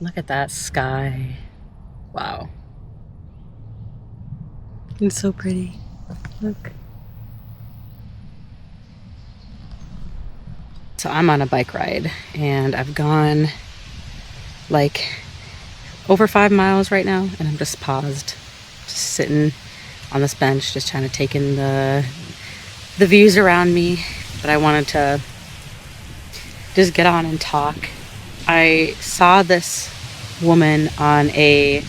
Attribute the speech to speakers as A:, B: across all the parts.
A: Look at that sky. Wow. It's so pretty. Look. So I'm on a bike ride and I've gone like over 5 miles right now, and I'm just paused, just sitting on this bench, just trying to take in the views around me. But I wanted to just get on and talk. I saw this woman on a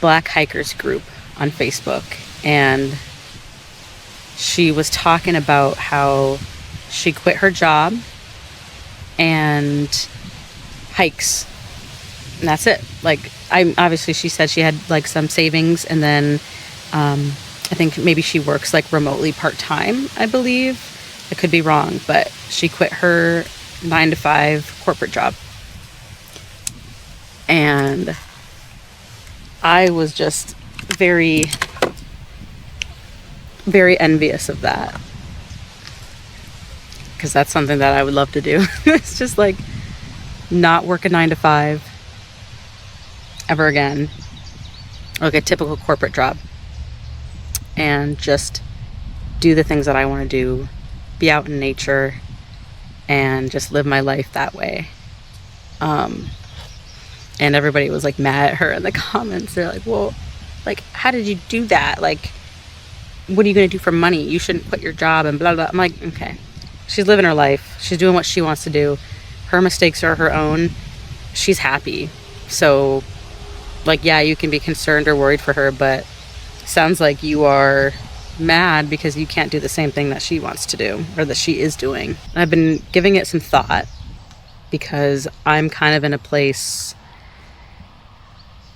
A: Black hikers group on Facebook, and she was talking about how she quit her job and hikes, and that's it. Like, obviously she said she had like some savings, and then I think maybe she works like remotely part-time, I believe. I could be wrong, but she quit her 9-to-5 corporate job. And I was just very, very envious of that, because that's something that I would love to do. It's just like not work a 9-to-5 ever again, like a typical corporate job, and just do the things that I want to do, be out in nature, and just live my life that way. And everybody was like mad at her in the comments. They're like, well, like, how did you do that? Like, what are you going to do for money? You shouldn't quit your job and blah, blah. I'm like, okay. She's living her life. She's doing what she wants to do. Her mistakes are her own. She's happy. So, like, yeah, you can be concerned or worried for her, but sounds like you are mad because you can't do the same thing that she wants to do, or that she is doing. And I've been giving it some thought, because I'm kind of in a place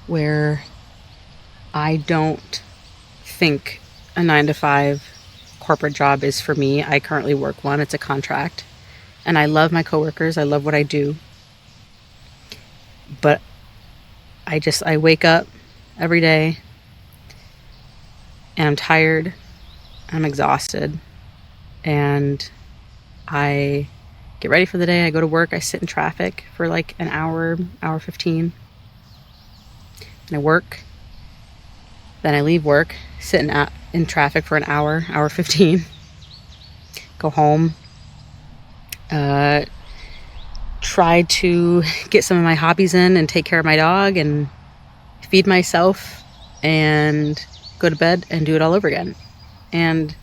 A: where I don't think a 9-to-5 corporate job is for me. I currently work one. It's a contract, and I love my coworkers. I love what I do, but I wake up every day and I'm tired, I'm exhausted, and I get ready for the day. I go to work, I sit in traffic for like an hour, hour 15, and I work. Then I leave work, sit in traffic for an hour, hour 15, go home, try to get some of my hobbies in and take care of my dog and feed myself, and go to bed and do it all over again. And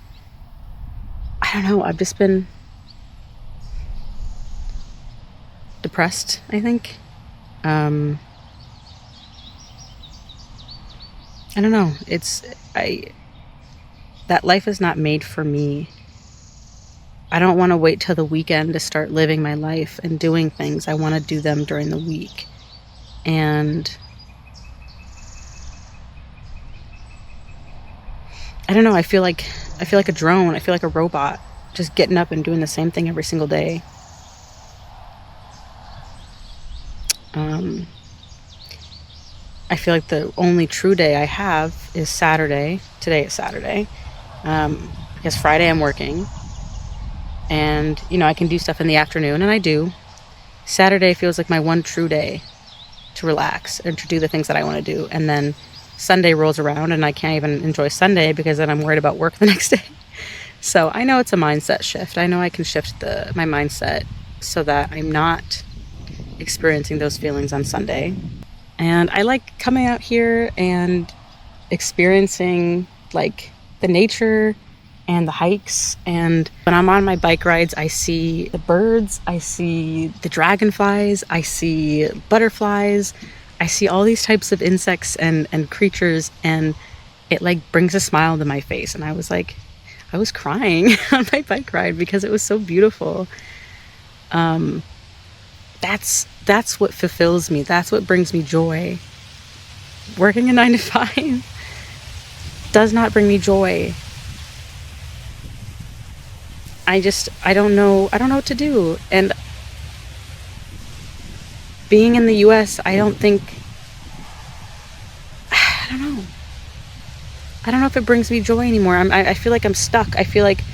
A: I don't know, I've just been depressed, I think. I don't know. That life is not made for me. I don't want to wait till the weekend to start living my life and doing things. I want to do them during the week. And I don't know, I feel like a drone. I feel like a robot, just getting up and doing the same thing every single day. I feel like the only true day I have is Saturday. Today is Saturday. Because Friday I'm working. And, I can do stuff in the afternoon, and I do. Saturday feels like my one true day to relax and to do the things that I want to do. And then Sunday rolls around, and I can't even enjoy Sunday because then I'm worried about work the next day. So I know it's a mindset shift. I know I can shift my mindset so that I'm not experiencing those feelings on Sunday. And I like coming out here and experiencing like the nature and the hikes. And when I'm on my bike rides, I see the birds, I see the dragonflies, I see butterflies, I see all these types of insects and creatures, and it like brings a smile to my face. And I was crying on my bike ride because it was so beautiful. That's what fulfills me. That's what brings me joy. Working a 9-to-5 does not bring me joy. I don't know what to do. And being in the US, I don't know if it brings me joy anymore. I feel like I'm stuck. I feel like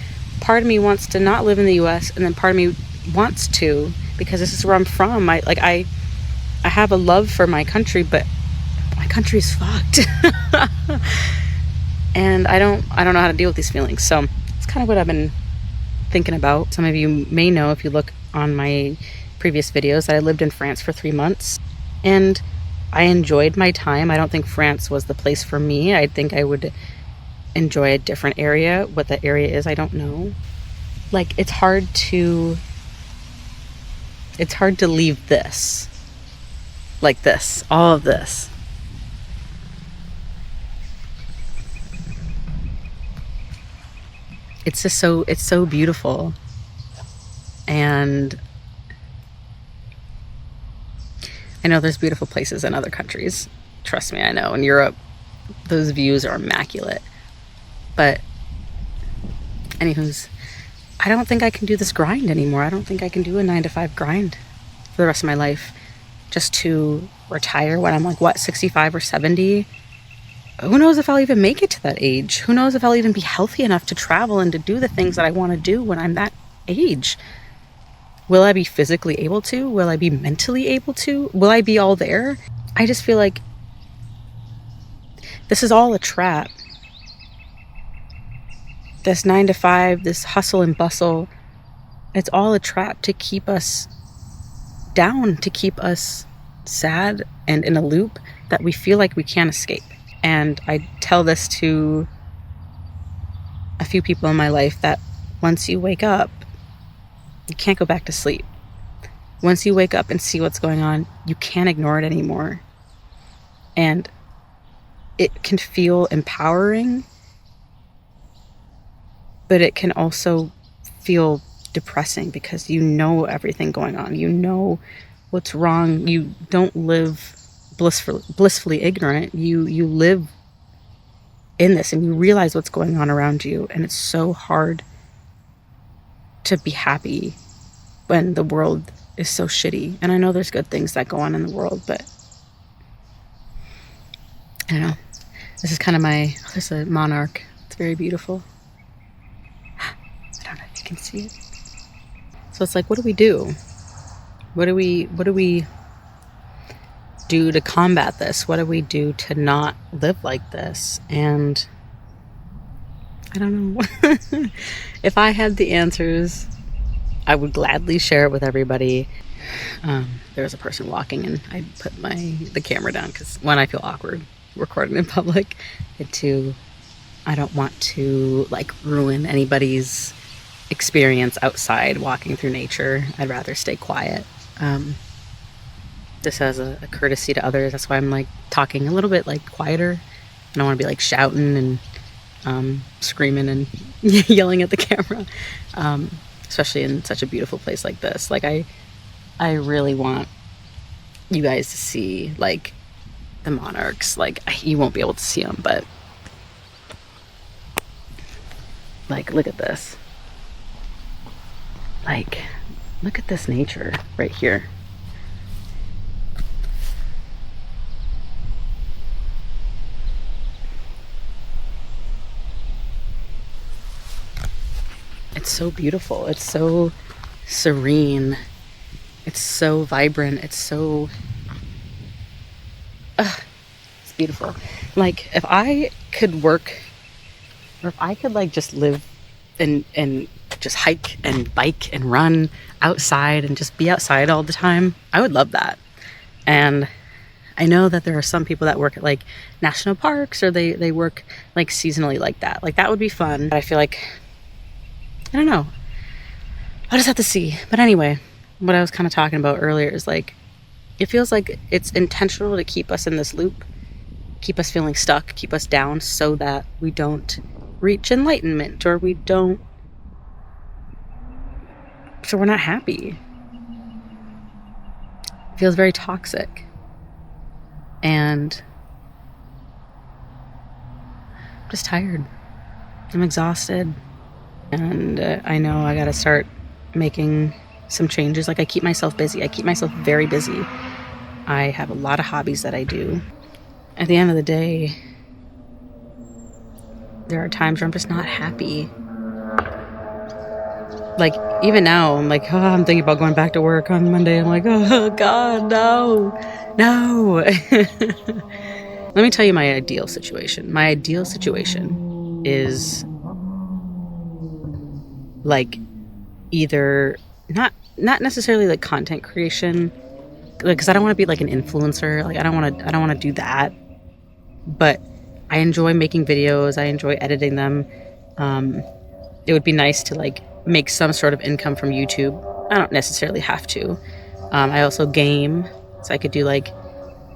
A: part of me wants to not live in the US, and then part of me wants to, because this is where I'm from. I have a love for my country, but my country's fucked. And I don't know how to deal with these feelings. So it's kind of what I've been thinking about. Some of you may know, if you look on my previous videos, that I lived in France for 3 months, and I enjoyed my time. I don't think France was the place for me. I think I would enjoy a different area. What that area is, I don't know. Like, it's hard to leave this, like this, all of this. It's just it's so beautiful. And I know there's beautiful places in other countries. Trust me, I know. In Europe, those views are immaculate. But anywho's, I don't think I can do this grind anymore. I don't think I can do a 9-to-5 grind for the rest of my life just to retire when I'm like, what, 65 or 70? Who knows if I'll even make it to that age? Who knows if I'll even be healthy enough to travel and to do the things that I want to do when I'm that age? Will I be physically able to? Will I be mentally able to? Will I be all there? I just feel like this is all a trap. This 9-to-5, this hustle and bustle, it's all a trap to keep us down, to keep us sad and in a loop that we feel like we can't escape. And I tell this to a few people in my life, that once you wake up, you can't go back to sleep. Once you wake up and see what's going on, you can't ignore it anymore. And it can feel empowering, but it can also feel depressing because you know everything going on. You know what's wrong. You don't live blissfully ignorant. You live in this, and you realize what's going on around you, and it's so hard to be happy when the world is so shitty. And I know there's good things that go on in the world, but I don't know. This is kind of there's a monarch. It's very beautiful. I don't know if you can see it. So it's like, what do we do? What do we do to combat this? What do we do to not live like this? And I don't know. If I had the answers, I would gladly share it with everybody. There was a person walking, and I put the camera down because, one, I feel awkward recording in public, and two, I don't want to like ruin anybody's experience outside walking through nature. I'd rather stay quiet. Just as a courtesy to others. That's why I'm like talking a little bit like quieter. I don't want to be like shouting and screaming and yelling at the camera, especially in such a beautiful place like this. Like I really want you guys to see like the monarchs. Like, you won't be able to see them, but like, look at this. Like, look at this nature right here. It's so beautiful. It's so serene. It's so vibrant. It's so... it's beautiful. Like, if I could work, or if I could like just live and just hike and bike and run outside and just be outside all the time, I would love that. And I know that there are some people that work at like national parks, or they work like seasonally like that. Like, that would be fun. But I feel like, I don't know. I'll just have to see. But anyway, what I was kind of talking about earlier is like, it feels like it's intentional to keep us in this loop, keep us feeling stuck, keep us down, so that we don't reach enlightenment, or so we're not happy. It feels very toxic. And I'm just tired. I'm exhausted. And I know I gotta start making some changes. Like, I keep myself busy. I keep myself very busy. I have a lot of hobbies that I do. At the end of the day, there are times where I'm just not happy. like, even now, I'm like, oh, I'm thinking about going back to work on Monday. I'm like, oh, God, no. Let me tell you my ideal situation. My ideal situation is like either not necessarily like content creation, because I don't want to be like an influencer. Like I don't want to do that. But I enjoy making videos. I enjoy editing them. It would be nice to like make some sort of income from YouTube. I don't necessarily have to. I also game, so I could do like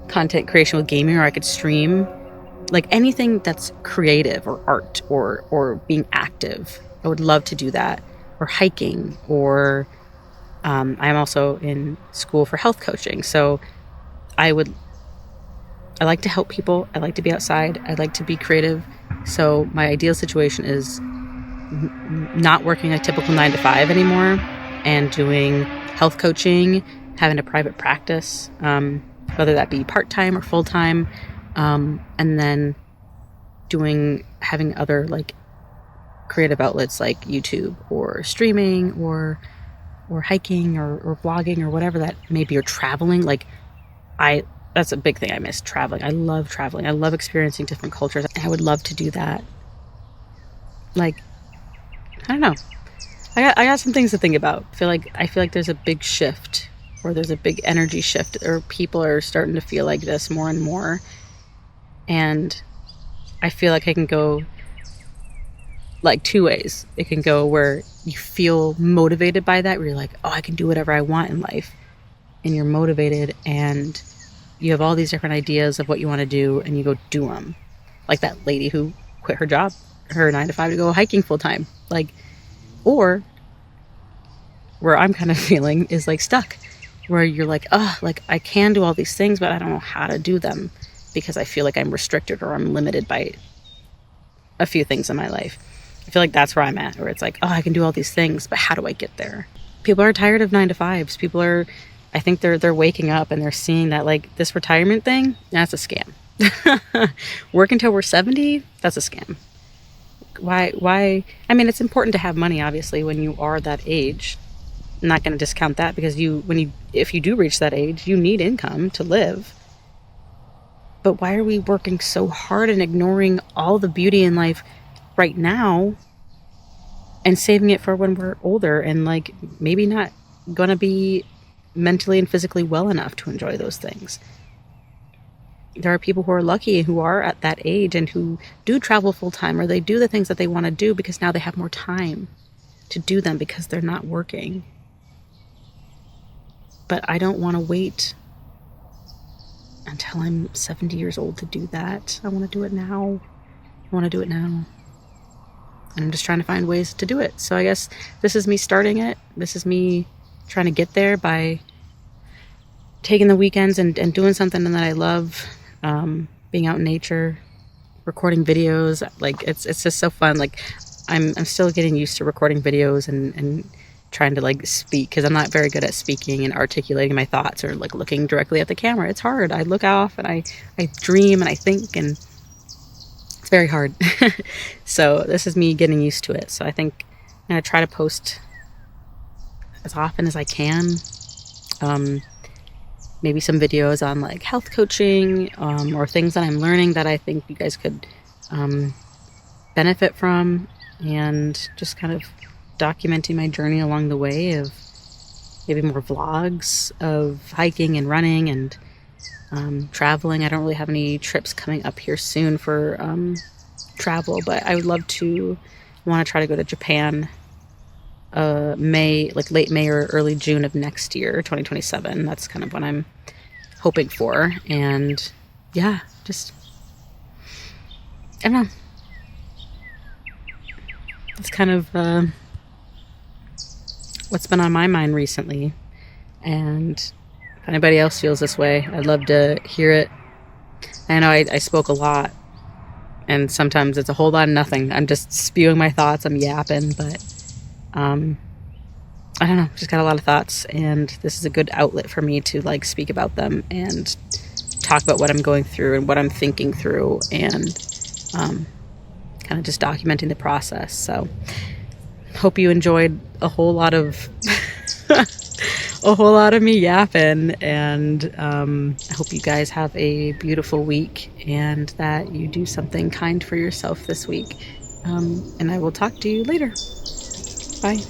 A: content creation with gaming, or I could stream, like anything that's creative or art or being active. I would love to do that, or hiking, or I'm also in school for health coaching. So I like to help people. I like to be outside. I like to be creative. So my ideal situation is not working a typical 9-to-5 anymore and doing health coaching, having a private practice, whether that be part-time or full-time, and then having other like creative outlets like YouTube or streaming or hiking or vlogging or whatever that maybe, or traveling. Like that's a big thing. I miss traveling. I love traveling. I love experiencing different cultures. I would love to do that. Like, I don't know. I got some things to think about. I feel like there's a big shift, or there's a big energy shift, or people are starting to feel like this more and more. And I feel like I can go like two ways. It can go where you feel motivated by that, where you're like, oh, I can do whatever I want in life. And you're motivated and you have all these different ideas of what you want to do, and you go do them. Like that lady who quit her job, her 9-to-5, to go hiking full time. Like, or where I'm kind of feeling is like stuck, where you're like, oh, like I can do all these things, but I don't know how to do them because I feel like I'm restricted or I'm limited by a few things in my life. I feel like that's where I'm at, where it's like, oh, I can do all these things, but how do I get there? People are tired of 9-to-5s. People are, I think they're waking up and they're seeing that like this retirement thing, that's a scam. Work until we're 70, that's a scam. Why? I mean, it's important to have money, obviously, when you are that age. I'm not going to discount that, because if you do reach that age, you need income to live. But why are we working so hard and ignoring all the beauty in life right now and saving it for when we're older and like maybe not going to be mentally and physically well enough to enjoy those things? There are people who are lucky, who are at that age and who do travel full time, or they do the things that they want to do because now they have more time to do them because they're not working. But I don't want to wait until I'm 70 years old to do that. I want to do it now. And I'm just trying to find ways to do it. So I guess this is me starting it. This is me trying to get there by taking the weekends and doing something that I love. Being out in nature, recording videos. Like it's just so fun. Like I'm still getting used to recording videos and trying to like speak, because I'm not very good at speaking and articulating my thoughts or like looking directly at the camera. It's hard. I look off and I dream and I think, and it's very hard. So this is me getting used to it. So I think I'm gonna try to post as often as I can. Maybe some videos on like health coaching, or things that I'm learning that I think you guys could benefit from, and just kind of documenting my journey along the way, of maybe more vlogs of hiking and running and traveling. I don't really have any trips coming up here soon for travel, but I would love to want to try to go to Japan late May or early June of next year, 2027. That's kind of what I'm hoping for. And yeah, just, I don't know. That's kind of what's been on my mind recently. And if anybody else feels this way, I'd love to hear it. I know I spoke a lot, and sometimes it's a whole lot of nothing. I'm just spewing my thoughts. I'm yapping, but I don't know, just got a lot of thoughts, and this is a good outlet for me to like speak about them and talk about what I'm going through and what I'm thinking through, and kind of just documenting the process. So hope you enjoyed a whole lot of a whole lot of me yapping, and I hope you guys have a beautiful week and that you do something kind for yourself this week. And I will talk to you later. Bye.